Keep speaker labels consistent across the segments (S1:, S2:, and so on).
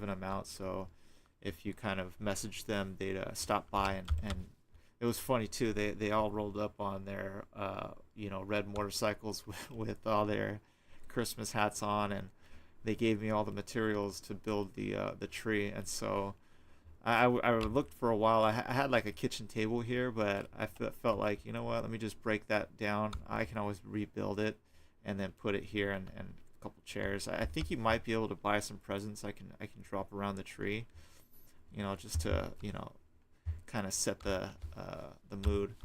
S1: giving them out. So if you kind of message them, they'd stop by, and it was funny too. They all rolled up on their red motorcycles with all their Christmas hats on, and they gave me all the materials to build the tree. And so I looked for a while. I had like a kitchen table here, but felt like, you know what, let me just break that down. I can always rebuild it and then put it here, and a couple chairs. I think you might be able to buy some presents I can drop around the tree, just to kind of set the mood.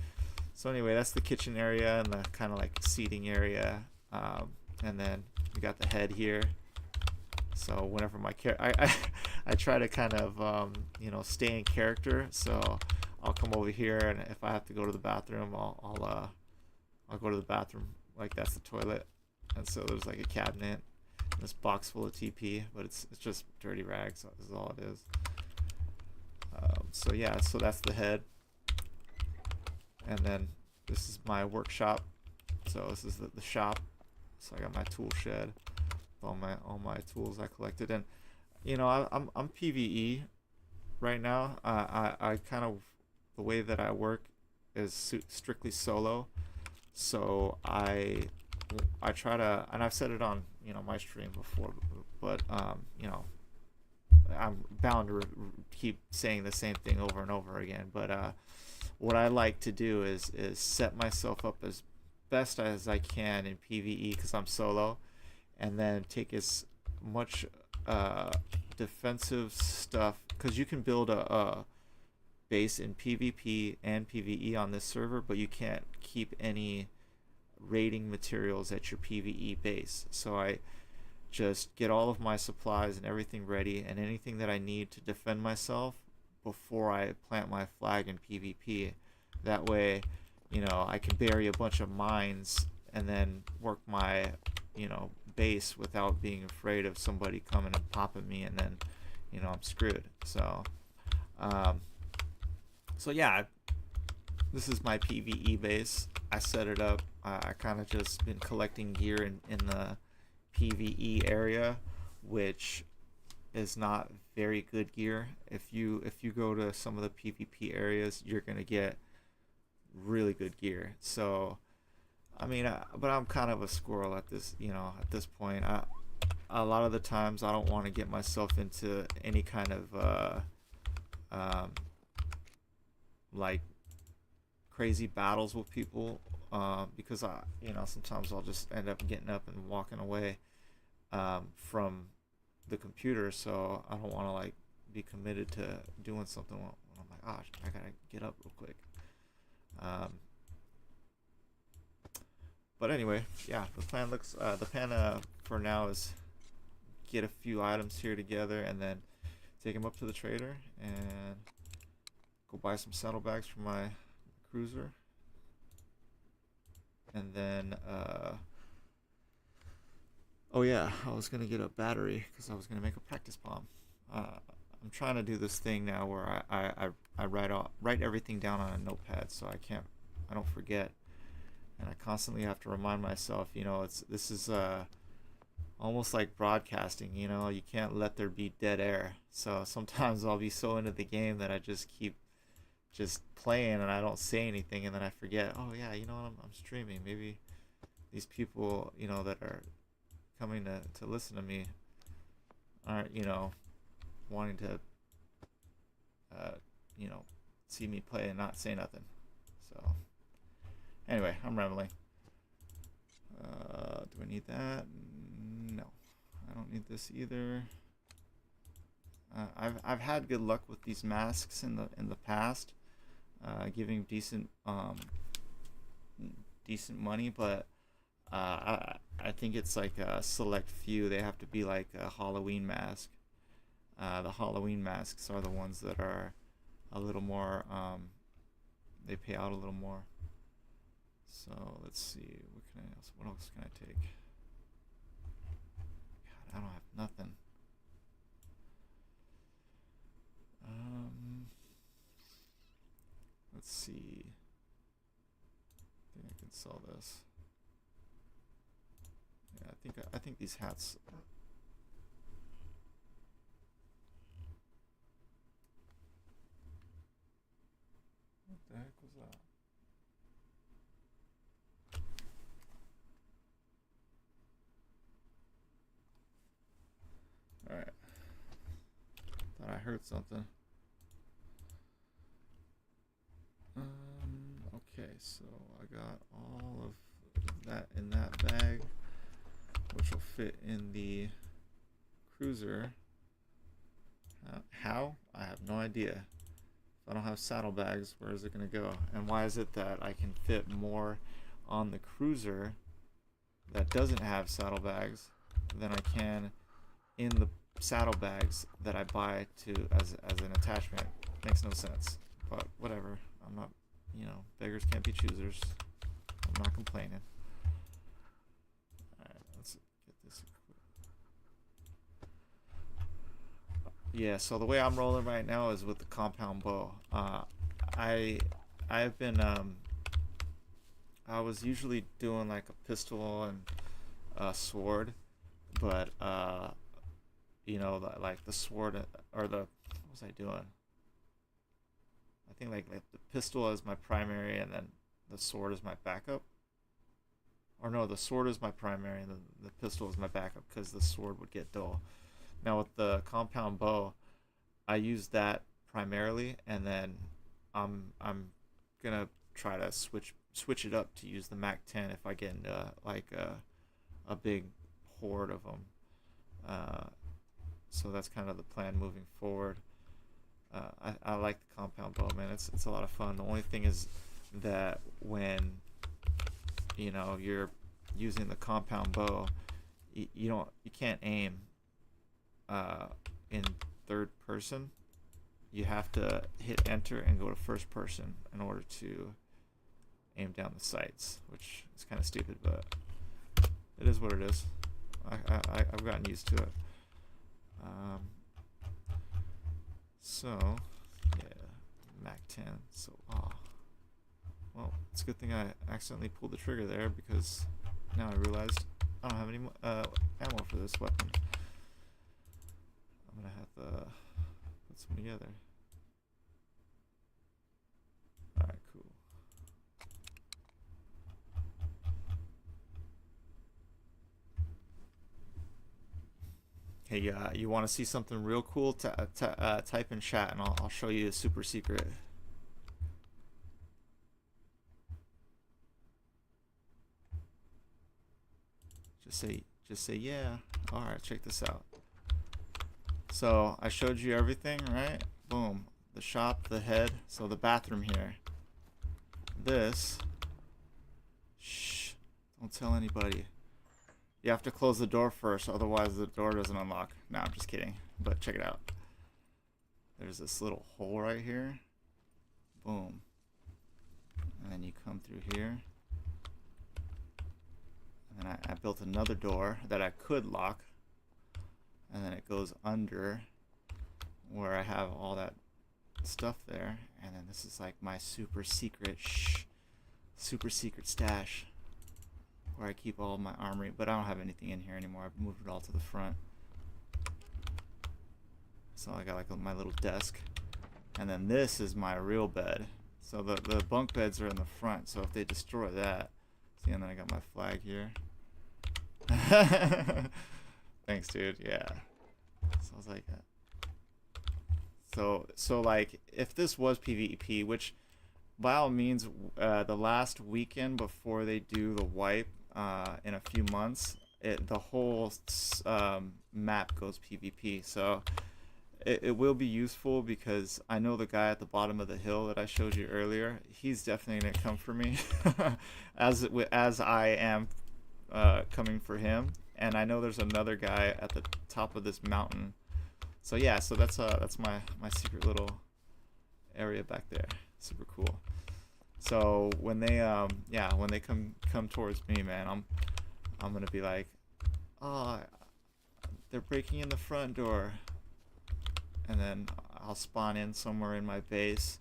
S1: So anyway, that's the kitchen area and the kind of like seating area, and then we got the head here. So whenever I try to kind of stay in character. So I'll come over here, and if I have to go to the bathroom, I'll go to the bathroom. Like, that's the toilet, and so there's like a cabinet, and this box full of TP, but it's just dirty rags. Is all it is. So yeah, so that's the head, and then this is my workshop. So this is the shop. So I got my tool shed, all my tools I collected, and I'm PVE right now. I kind of, the way that I work is strictly solo. So I try to, and I've said it on my stream before, but I'm bound to keep saying the same thing over and over again. But what I like to do is set myself up as best as I can in PVE because I'm solo, and then take as much defensive stuff, because you can build a base in PvP and PvE on this server, but you can't keep any raiding materials at your PvE base. So I just get all of my supplies and everything ready, and anything that I need to defend myself before I plant my flag in PvP. That way, I can bury a bunch of mines and then work my, base without being afraid of somebody coming and popping me, and then, I'm screwed. So, yeah, this is my PvE base. I set it up. I kind of just been collecting gear in the PvE area, which is not very good gear. If you go to some of the PvP areas, you're gonna get really good gear. So I mean, but I'm kind of a squirrel at this point. A lot of the times I don't want to get myself into any kind of um, like crazy battles with people, because sometimes I'll just end up getting up and walking away from the computer. So I don't want to like be committed to doing something when I'm like, oh, I gotta get up real quick. But anyway, yeah, the plan for now is get a few items here together, and then take them up to the trader and go buy some saddlebags for my cruiser, and then oh yeah, I was gonna get a battery because I was gonna make a practice bomb. I'm trying to do this thing now where I write everything down on a notepad, so I don't forget, and I constantly have to remind myself. This is almost like broadcasting. You can't let there be dead air. So sometimes I'll be so into the game that I just keep just playing, and I don't say anything, and then I forget. Oh yeah, I'm streaming. Maybe these people that are coming to listen to me aren't wanting to see me play and not say nothing. So anyway, I'm rambling. Do I need that? No, I don't need this either. I've had good luck with these masks in the past, giving decent money, but I think it's like a select few. They have to be like a Halloween mask. The Halloween masks are the ones that are a little more, they pay out a little more. So let's see, what else can I take? God, I don't have nothing. Let's see. I think I can sell this. Yeah, I think these hats. the heck was that? Alright. Thought I heard something. Okay, so I got all of that in that bag, which will fit in the cruiser. How? I have no idea. If I don't have saddlebags, where is it going to go? And why is it that I can fit more on the cruiser that doesn't have saddlebags than I can in the saddlebags that I buy to as an attachment? Makes no sense, but whatever. I'm not, you know, beggars can't be choosers. I'm not complaining. Alright, let's get this equipped. Yeah, so the way I'm rolling right now is with the compound bow. I've been I was usually doing like a pistol and a sword, but you know, like the sword or the, what was I doing? I think like the pistol is my primary and then the sword is my backup. Or no, the sword is my primary and the pistol is my backup because the sword would get dull. Now with the compound bow, I use that primarily, and then I'm gonna try to switch it up to use the Mac 10 if I get into like a big horde of them. So that's kind of the plan moving forward. I like the compound bow, man. It's a lot of fun. The only thing is that when, you know, you're using the compound bow, you can't aim in third person. You have to hit enter and go to first person in order to aim down the sights, which is kind of stupid, but it is what it is. I've gotten used to it. So yeah, Mac 10. So well, it's a good thing I accidentally pulled the trigger there, because now I realized I don't have any ammo for this weapon. I'm gonna have to put some together. Alright, cool. Hey, you want to see something real cool? Type in chat and I'll show you a super secret. Just say yeah. All right, check this out. So I showed you everything, right? Boom. The shop, the head. So the bathroom here. This. Shh. Don't tell anybody. You have to close the door first, otherwise the door doesn't unlock. No, I'm just kidding. But check it out. There's this little hole right here. Boom. And then you come through here. And then I built another door that I could lock. And then it goes under where I have all that stuff there. And then this is like my super secret stash, where I keep all of my armory, but I don't have anything in here anymore. I've moved it all to the front. So I got like my little desk. And then this is my real bed. So the bunk beds are in the front, so if they destroy that, see, and then I got my flag here. Thanks, dude. Yeah. So I was like, so like, if this was PvP, which by all means, the last weekend before they do the wipe, in a few months, the whole map goes PvP. So it will be useful, because I know the guy at the bottom of the hill that I showed you earlier, he's definitely gonna come for me as I am coming for him. And I know there's another guy at the top of this mountain. So yeah, so that's my secret little area back there. Super cool. So when they when they come towards me, man, I'm gonna be like, oh, they're breaking in the front door, and then I'll spawn in somewhere in my base,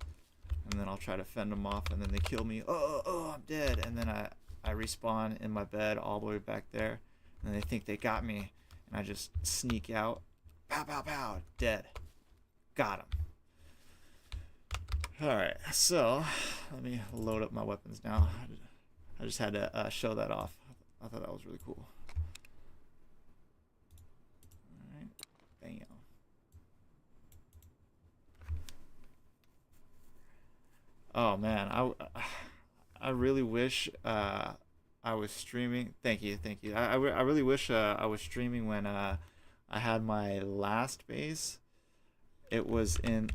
S1: and then I'll try to fend them off, and then they kill me. Oh, I'm dead. And then I respawn in my bed all the way back there, and they think they got me, and I just sneak out, pow pow pow, dead. Got him. All right, so Let me load up my weapons now. I just had to show that off. I thought that was really cool. Alright. Bam. Oh man, I really wish I was streaming. Thank you, thank you. I really wish I was streaming when I had my last base. It was in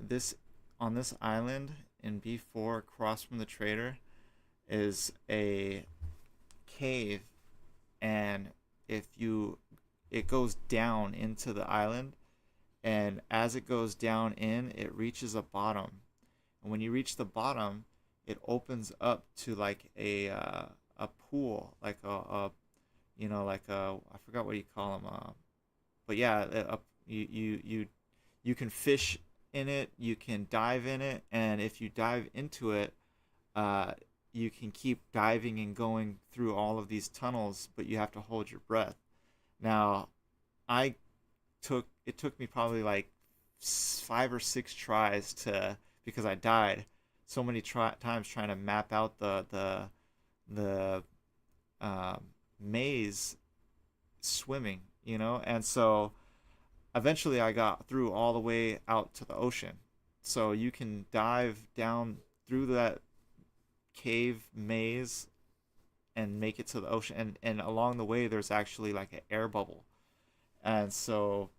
S1: this on this island in B4 across from the trader is a cave, and it goes down into the island, and as it goes down in, it reaches a bottom, and when you reach the bottom, it opens up to like a pool, like a you know, like a, I forgot what you call them, but yeah, you can fish in it, you can dive in it, and if you dive into it, uh, you can keep diving and going through all of these tunnels, but you have to hold your breath. Now, I it took me probably like 5 or 6 tries to, because I died so many times trying to map out the uh, maze swimming, you know, and so eventually I got through all the way out to the ocean. So you can dive down through that cave maze and make it to the ocean, and along the way there's actually like an air bubble. And so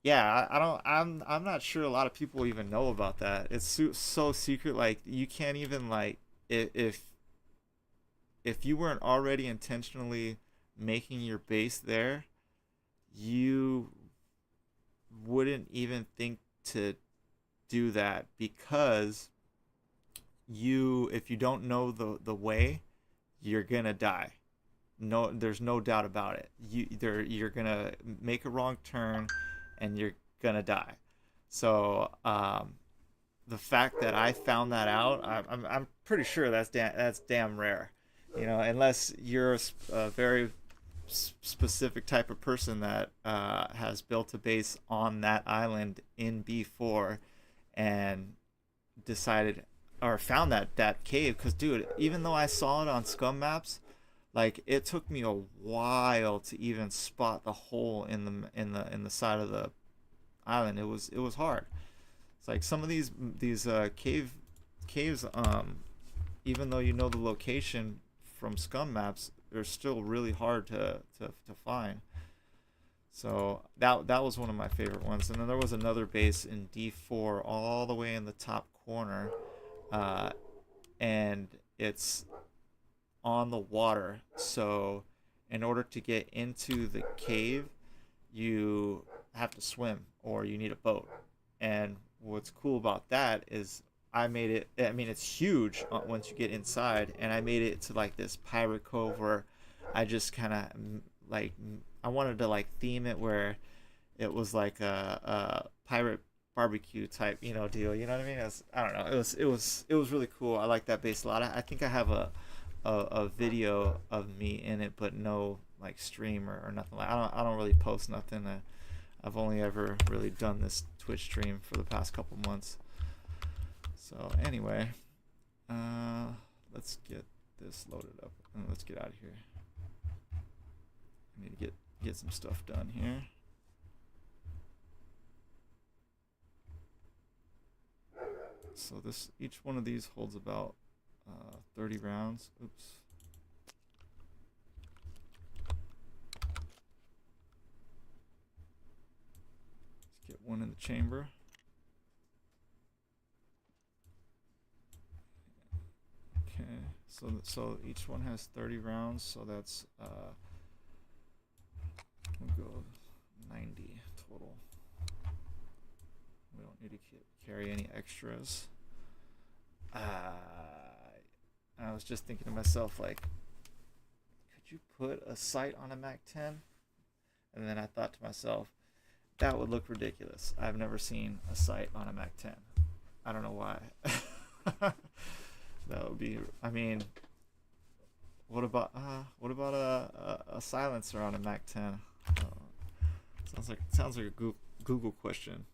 S1: yeah, I don't I'm not sure a lot of people even know about that. It's so secret, like you can't even like, if you weren't already intentionally making your base there, you wouldn't even think to do that, because if you don't know the way, you're gonna die. No, there's no doubt about it. You're gonna make a wrong turn and you're gonna die. So the fact that I found that out, I'm pretty sure that's damn rare, you know, unless you're a very specific type of person that has built a base on that island in B4 and decided or found that cave. Because dude, even though I saw it on scum maps, like it took me a while to even spot the hole in the side of the island. It was hard. It's like some of these caves, even though you know the location from scum maps, they're still really hard to find. So that was one of my favorite ones. And then there was another base in D4 all the way in the top corner, and it's on the water. So in order to get into the cave, you have to swim or you need a boat. And what's cool about that is I made it, I mean, it's huge once you get inside, and I made it to like this pirate cove where I just kind of like, I wanted to like theme it where it was like a pirate barbecue type, you know, deal. You know what I mean? I don't know. It was really cool. I like that base a lot. I think I have a video of me in it, but no like stream or nothing. Like I don't really post nothing. I've only ever really done this Twitch stream for the past couple months. So anyway, let's get this loaded up and let's get out of here. I need to get some stuff done here. So each one of these holds about 30 rounds. Oops. Let's get one in the chamber. Okay, so each one has 30 rounds, so that's we'll go 90 total. We don't need to carry any extras. I was just thinking to myself, like, could you put a sight on a MAC-10? And then I thought to myself, that would look ridiculous. I've never seen a sight on a MAC-10. I don't know why. That would be, I mean, what about a silencer on a MAC-10? Sounds like a Google question.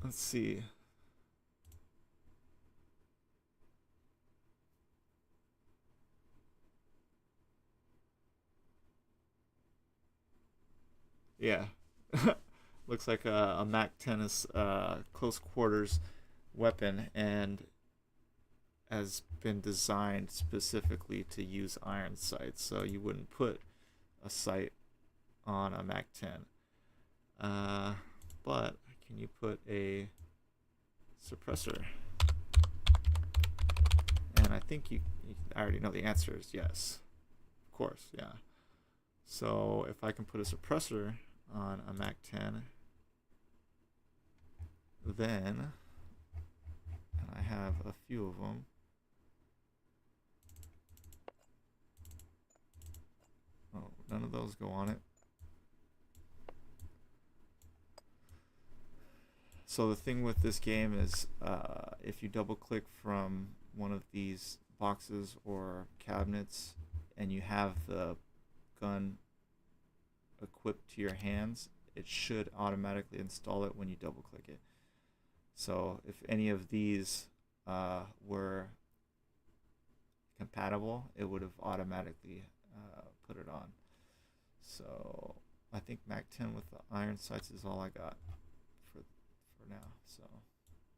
S1: Let's see. Yeah. Looks like a Mac 10 is close quarters weapon and has been designed specifically to use iron sights. So you wouldn't put a sight on a Mac 10. But can you put a suppressor? And I think I already know the answer is yes. Of course, yeah. So if I can put a suppressor on a Mac 10, then, and I have a few of them, oh, none of those go on it. So the thing with this game is if you double click from one of these boxes or cabinets and you have the gun equipped to your hands, it should automatically install it when you double click it. So if any of these were compatible, it would have automatically put it on. So I think Mac 10 with the iron sights is all I got for now. So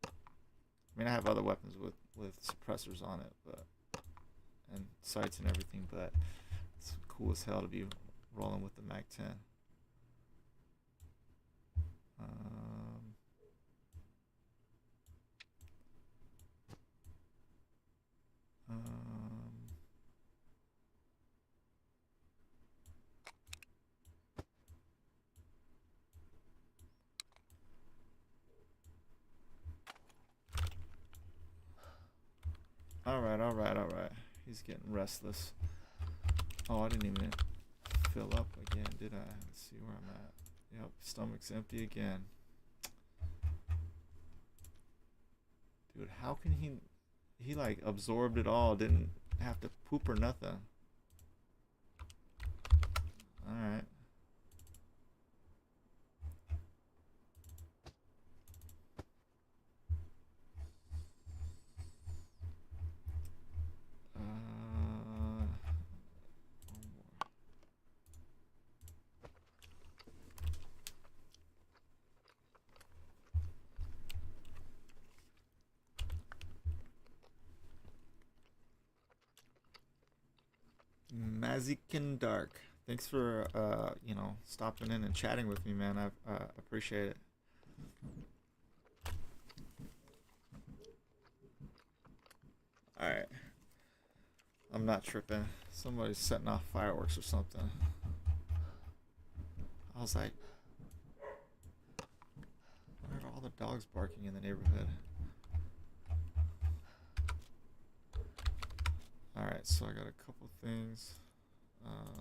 S1: I mean, I have other weapons with suppressors on it, but and sights and everything, but it's cool as hell to be rolling with the Mac 10. All right. He's getting restless. Oh, I didn't even fill up again, did I? Let's see where I'm at. Yep, stomach's empty again. Dude, how can he like absorbed it all, didn't have to poop or nothing. All right. Mazikin Dark. Thanks for stopping in and chatting with me, man. I appreciate it. All right. I'm not tripping. Somebody's setting off fireworks or something. I was like, why are all the dogs barking in the neighborhood? Alright, so I got a couple things.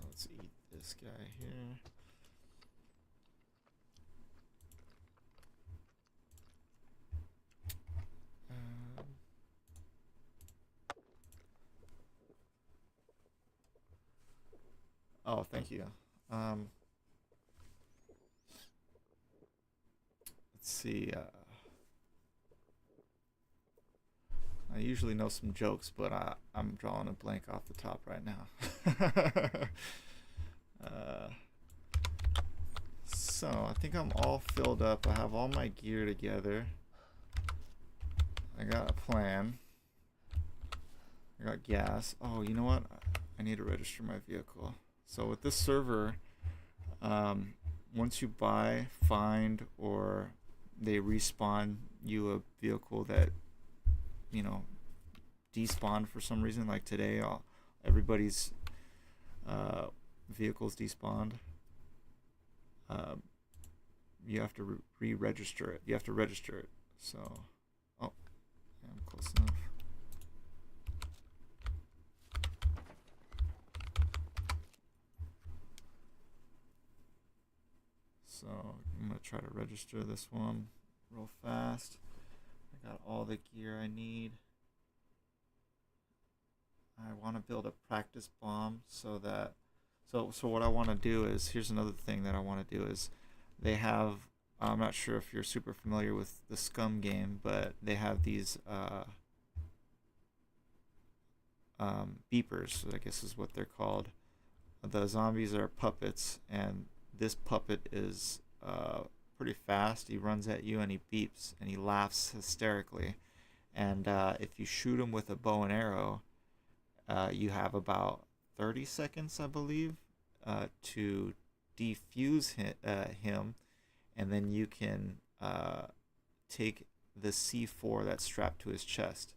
S1: Let's eat this guy here. Oh, thank you. Let's see. I usually know some jokes, but I'm drawing a blank off the top right now. So I think I'm all filled up. I have all my gear together. I got a plan. I got gas. Oh, you know what? I need to register my vehicle. So with this server, once you buy, find, or they respawn you a vehicle that despawned for some reason, like today everybody's vehicles despawned, you have to re-register it. You have to register it. So oh yeah, I'm close enough. So I'm gonna try to register this one real fast. I got all the gear I need. I want to build a practice bomb so what I want to do is, here's another thing that I want to do is, they have I'm not sure if you're super familiar with the SCUM game, but they have these beepers, I guess is what they're called. The zombies are puppets, and this puppet is pretty fast. He runs at you and he beeps and he laughs hysterically. And if you shoot him with a bow and arrow, you have about 30 seconds, I believe, to defuse him, and then you can take the C4 that's strapped to his chest.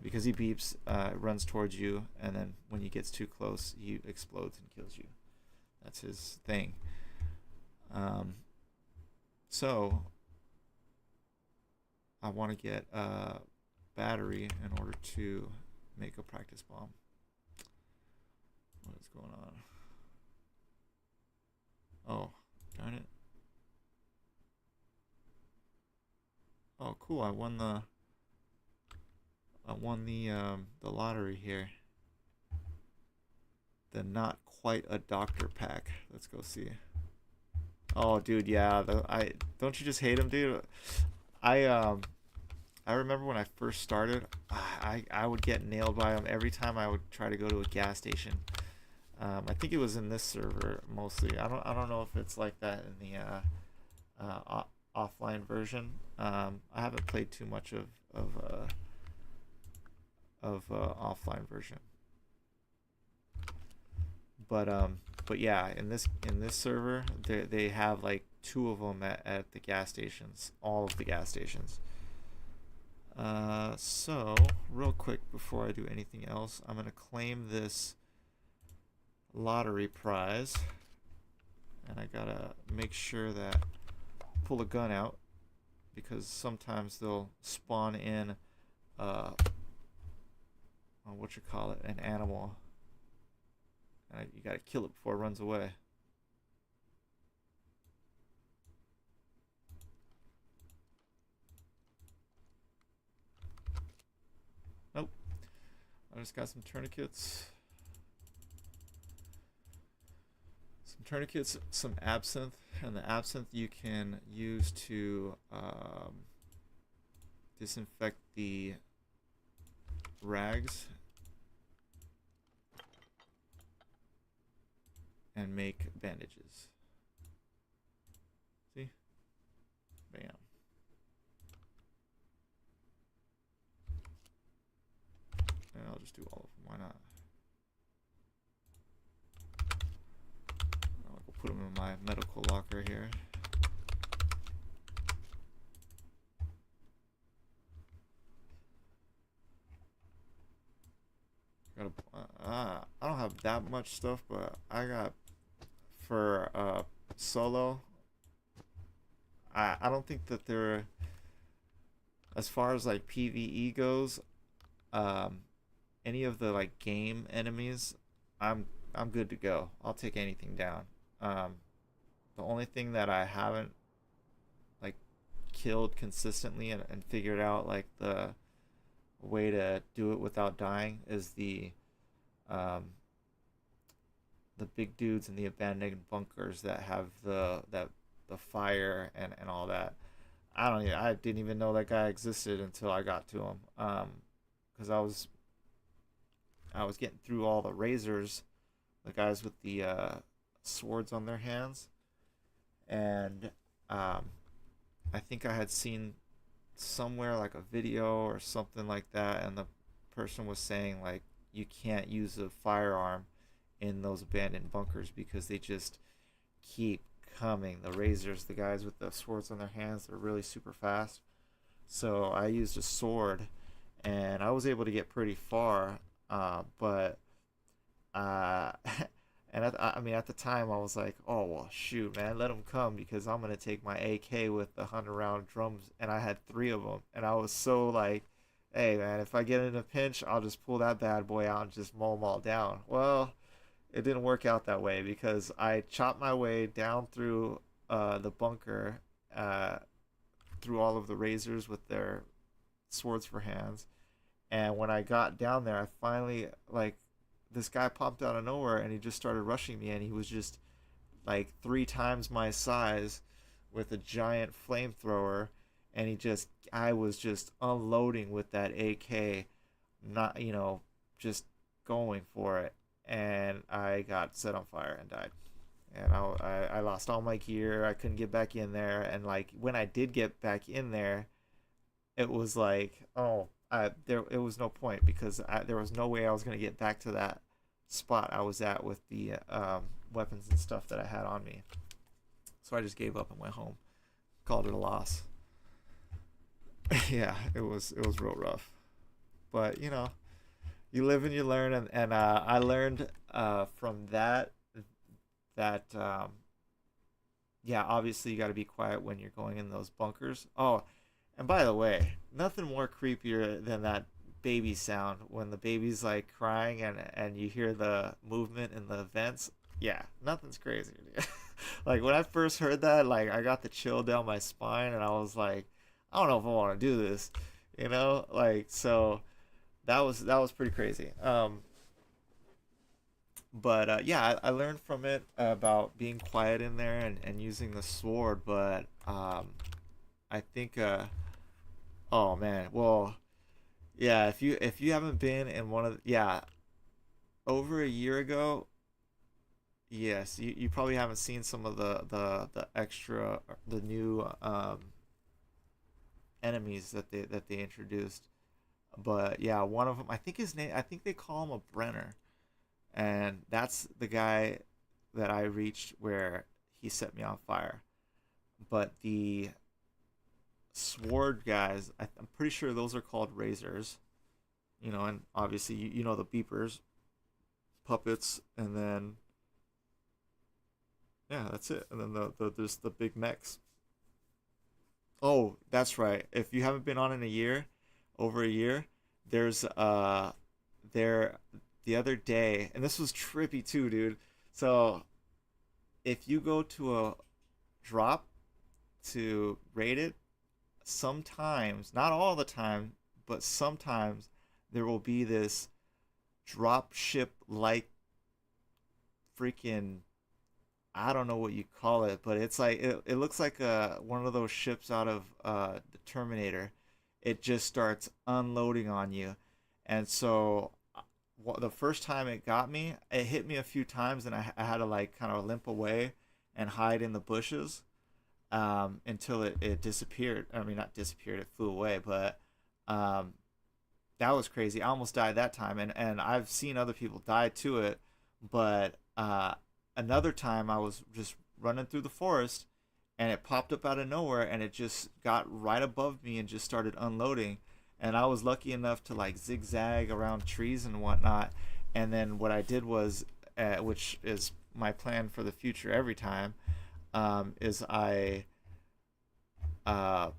S1: Because he beeps, runs towards you, and then when he gets too close, he explodes and kills you. That's his thing. Um, so I want to get a battery in order to make a practice bomb. What is going on? Oh, darn it. Oh, cool. I won the lottery here. The not quite a doctor pack. Let's go see. Oh, dude, yeah. I don't you just hate him, dude? I I remember when I first started, I would get nailed by him every time I would try to go to a gas station. I think it was in this server mostly. I don't know if it's like that in the offline version. I haven't played too much of offline version, but yeah, in this server, they have like two of them at the gas stations, all of the gas stations. So real quick before I do anything else, I'm gonna claim this lottery prize, and I gotta make sure that pull a gun out because sometimes they'll spawn in what you call it, an animal, and you gotta kill it before it runs away. Nope. I just got some tourniquets. Some absinthe, and the absinthe you can use to disinfect the rags and make bandages. See? Bam. And I'll just do all of them. Why not? I'll put them in my medical locker here. I don't have that much stuff, but I got for solo. I don't think that they're, as far as like PvE goes, um, any of the like game enemies, I'm good to go. I'll take anything down. Um, the only thing that I haven't like killed consistently and figured out like the way to do it without dying is um, the big dudes in the abandoned bunkers that have the fire and all that. I didn't even know that guy existed until I got to him. Because I was getting through all the razors, the guys with the swords on their hands, and I think I had seen somewhere like a video or something like that, and the person was saying like you can't use a firearm in those abandoned bunkers because they just keep coming. The razors, the guys with the swords on their hands, they're really super fast. So I used a sword, and I was able to get pretty far. But uh, I mean, at the time, I was like, "Oh well, shoot, man, let them come because I'm gonna take my AK with the 100 round drums," and I had three of them, and I was so like, "Hey, man, if I get in a pinch, I'll just pull that bad boy out and just mow them all down." Well, it didn't work out that way because I chopped my way down through the bunker, uh, through all of the razors with their swords for hands. And when I got down there, I finally like this guy popped out of nowhere and he just started rushing me, and he was just like three times my size with a giant flamethrower, and I was just unloading with that AK, not, just going for it, and I got set on fire and died. And I lost all my gear. I couldn't get back in there, and like when I did get back in there, it was like, oh, there it was no point, because there was no way I was gonna get back to that spot I was at with the weapons and stuff that I had on me. So I just gave up and went home, called it a loss. Yeah, it was real rough, but you live and you learn, and I learned from that yeah, obviously you got to be quiet when you're going in those bunkers. Oh, and by the way, nothing more creepier than that baby sound when the baby's like crying, and you hear the movement in the vents. Yeah, nothing's crazier. Like when I first heard that, like I got the chill down my spine, and I was like, I don't know if I want to do this, like, so that was pretty crazy. But yeah, I learned from it about being quiet in there, and using the sword. But I think oh man, well, yeah, if you haven't been in one of yeah, over a year ago, yes, you probably haven't seen some of the extra, the new enemies that they introduced. But yeah, one of them, I think his name, I think they call him a Brenner, and that's the guy that I reached where he set me on fire. But the sword guys, I'm pretty sure those are called razors. And obviously you know the beepers, puppets, and then yeah, that's it. And then there's the big mechs. Oh, that's right. If you haven't been on in a year, over a year, there's there the other day, and this was trippy too, dude. So if you go to a drop to rate it, sometimes, not all the time, but sometimes there will be this drop ship like freaking, I don't know what you call it, but it's like it looks like one of those ships out of the Terminator. It just starts unloading on you, and so the first time it got me, it hit me a few times, and I had to like kind of limp away and hide in the bushes until it disappeared. I mean, not disappeared, it flew away, but um, that was crazy. I almost died that time, and I've seen other people die to it, but another time I was just running through the forest, and it popped up out of nowhere, and it just got right above me and just started unloading. And I was lucky enough to like zigzag around trees and whatnot. And then what I did was, which is my plan for the future every time, is I uh,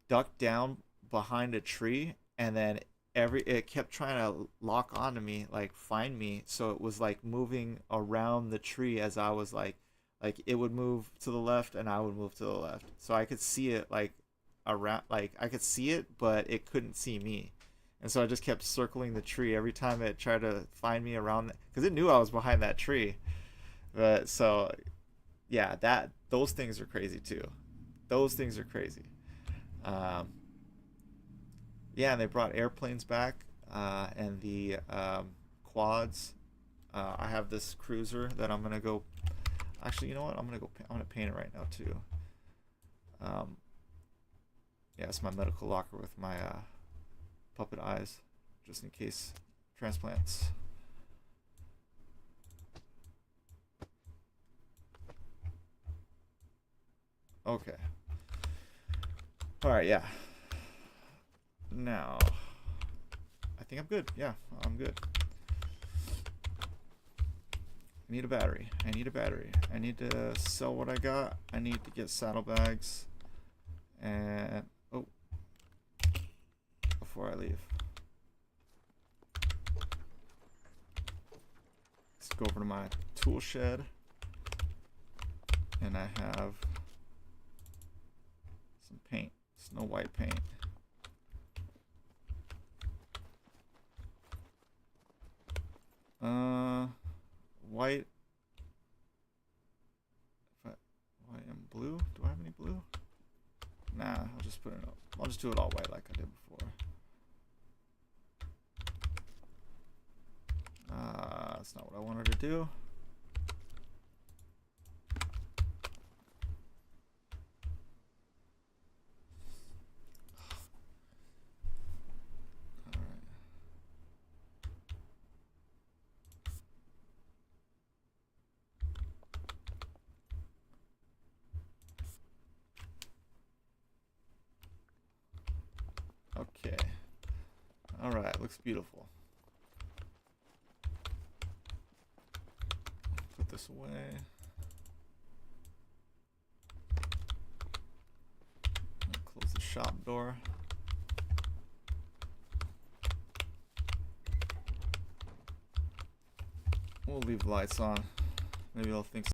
S1: ducked down behind a tree, and then it kept trying to lock onto me, like find me. So it was like moving around the tree as I was like it would move to the left and I would move to the left. So I could see it like around, like I could see it, but it couldn't see me. And so I just kept circling the tree every time it tried to find me around, because it knew I was behind that tree. But so yeah, those things are crazy too. Those things are crazy. Um, yeah, and they brought airplanes back, and the quads. I have this cruiser that I'm gonna go. Actually, you know what? I'm gonna paint it right now too. Um, yeah, it's my medical locker with my puppet eyes, just in case transplants. Okay. All right. Yeah. Now, I think I'm good. Yeah, I'm good. I need a battery. I need a battery. I need to sell what I got. I need to get saddlebags. And, oh, before I leave, let's go over to my tool shed. And I have some paint, Snow White paint. White. White and blue? Do I have any blue? Nah, I'll just put it up. I'll just do it all white like I did before. That's not what I wanted to do. Okay. All right, looks beautiful. Put this away. Close the shop door. We'll leave lights on. Maybe they'll think